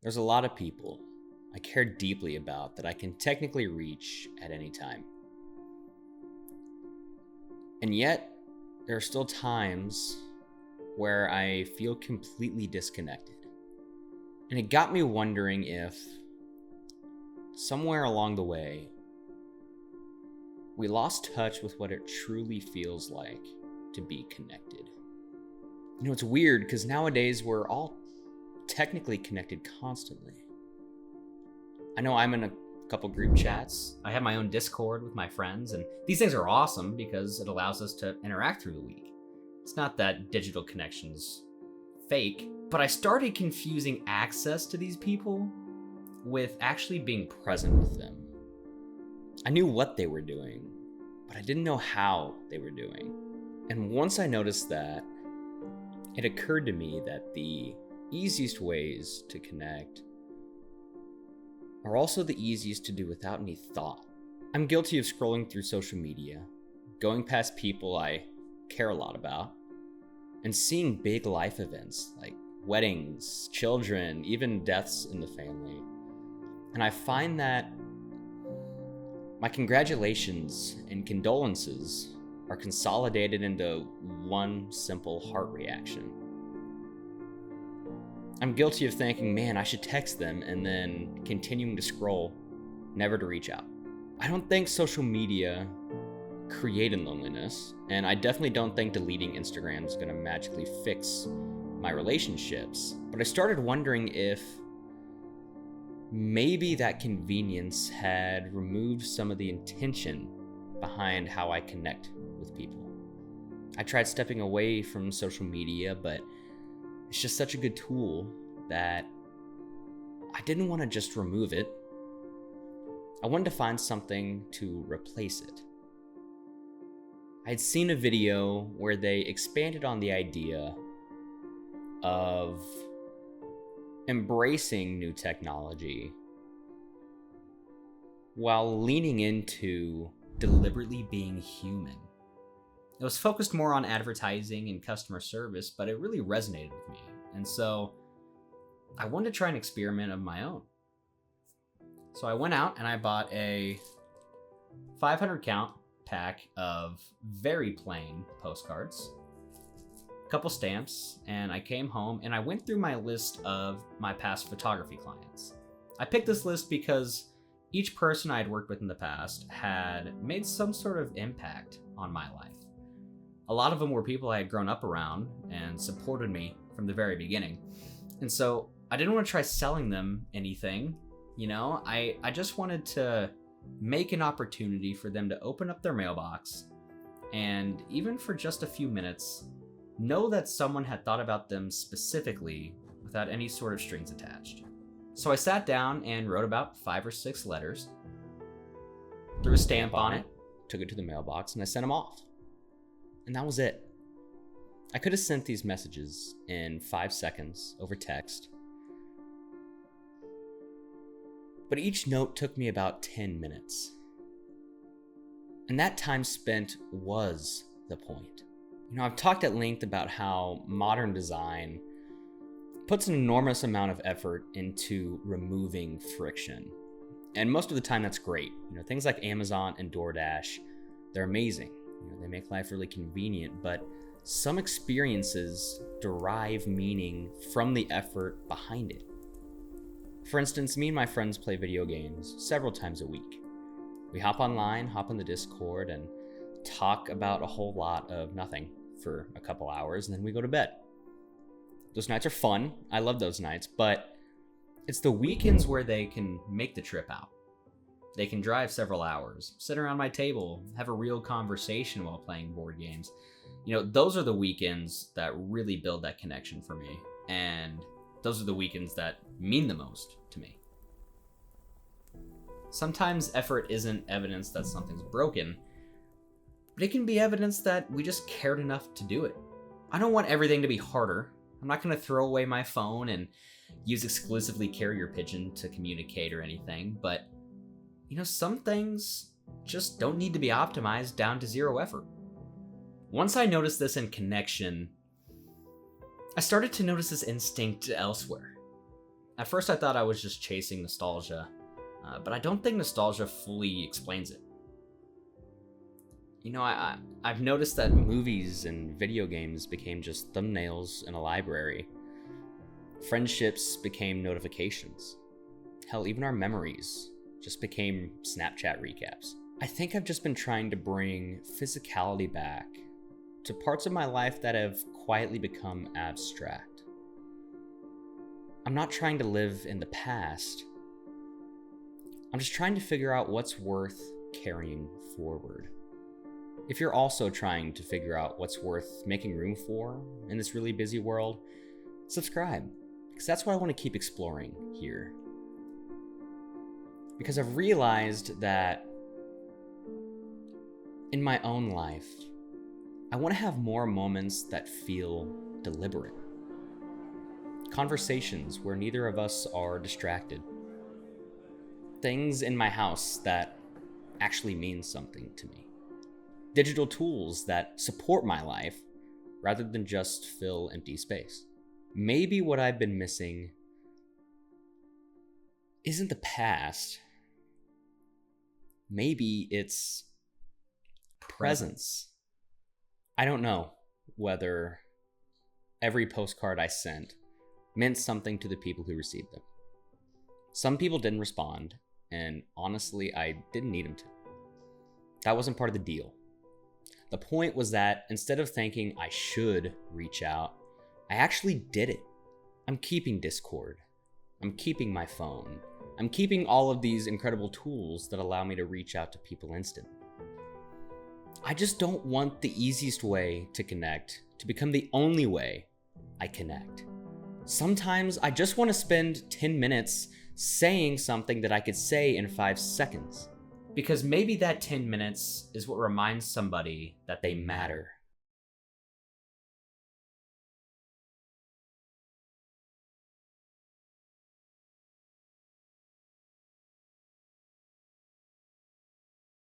There's a lot of people I care deeply about that I can technically reach at any time. And yet, there are still times where I feel completely disconnected. And it got me wondering if, somewhere along the way, we lost touch with what it truly feels like to be connected. You know, it's weird because nowadays we're all technically connected constantly. I know I'm in a couple group chats. I have my own Discord with my friends, and these things are awesome because it allows us to interact through the week. It's not that digital connection's fake, but I started confusing access to these people with actually being present with them. I knew what they were doing, but I didn't know how they were doing. And once I noticed that, it occurred to me that the easiest ways to connect are also the easiest to do without any thought. I'm guilty of scrolling through social media, going past people I care a lot about, and seeing big life events like weddings, children, even deaths in the family. And I find that my congratulations and condolences are consolidated into one simple heart reaction. I'm guilty of thinking, man, I should text them, and then continuing to scroll, never to reach out. I don't think social media created loneliness, and I definitely don't think deleting Instagram is gonna magically fix my relationships, but I started wondering if maybe that convenience had removed some of the intention behind how I connect with people. I tried stepping away from social media, but it's just such a good tool that I didn't want to just remove it. I wanted to find something to replace it. I had seen a video where they expanded on the idea of embracing new technology while leaning into deliberately being human. It was focused more on advertising and customer service, but it really resonated with me. And so I wanted to try an experiment of my own. So I went out and I bought a 500 count pack of very plain postcards, a couple stamps, and I came home and I went through my list of my past photography clients. I picked this list because each person I had worked with in the past had made some sort of impact on my life. A lot of them were people I had grown up around and supported me from the very beginning. And so I didn't want to try selling them anything, you know? I just wanted to make an opportunity for them to open up their mailbox and, even for just a few minutes, know that someone had thought about them specifically without any sort of strings attached. So I sat down and wrote about 5 or 6 letters, threw a stamp on it, took it to the mailbox, and I sent them off. And that was it. I could have sent these messages in 5 seconds over text, but each note took me about 10 minutes. And that time spent was the point. You know, I've talked at length about how modern design puts an enormous amount of effort into removing friction. And most of the time that's great. You know, things like Amazon and DoorDash, they're amazing. You know, they make life really convenient, but some experiences derive meaning from the effort behind it. For instance, me and my friends play video games several times a week. We hop online, hop in the Discord, and talk about a whole lot of nothing for a couple hours, and then we go to bed. Those nights are fun. I love those nights, but it's the weekends where they can make the trip out. They can drive several hours, sit around my table, have a real conversation while playing board games. You know, those are the weekends that really build that connection for me, and those are the weekends that mean the most to me. Sometimes effort isn't evidence that something's broken, but it can be evidence that we just cared enough to do it. I don't want everything to be harder. I'm not going to throw away my phone and use exclusively carrier pigeon to communicate or anything, but you know, some things just don't need to be optimized down to 0 effort. Once I noticed this in connection, I started to notice this instinct elsewhere. At first I thought I was just chasing nostalgia, but I don't think nostalgia fully explains it. You know, I've noticed that movies and video games became just thumbnails in a library. Friendships became notifications. Hell, even our memories just became Snapchat recaps. I think I've just been trying to bring physicality back to parts of my life that have quietly become abstract. I'm not trying to live in the past. I'm just trying to figure out what's worth carrying forward. If you're also trying to figure out what's worth making room for in this really busy world, subscribe, because that's what I want to keep exploring here. Because I've realized that in my own life, I want to have more moments that feel deliberate. Conversations where neither of us are distracted. Things in my house that actually mean something to me. Digital tools that support my life rather than just fill empty space. Maybe what I've been missing isn't the past. Maybe it's presence. I don't know whether every postcard I sent meant something to the people who received them. Some people didn't respond, and honestly, I didn't need them to. That wasn't part of the deal. The point was that instead of thinking I should reach out, I actually did it. I'm keeping Discord. I'm keeping my phone. I'm keeping all of these incredible tools that allow me to reach out to people instantly. I just don't want the easiest way to connect to become the only way I connect. Sometimes I just want to spend 10 minutes saying something that I could say in 5 seconds. Because maybe that 10 minutes is what reminds somebody that they matter.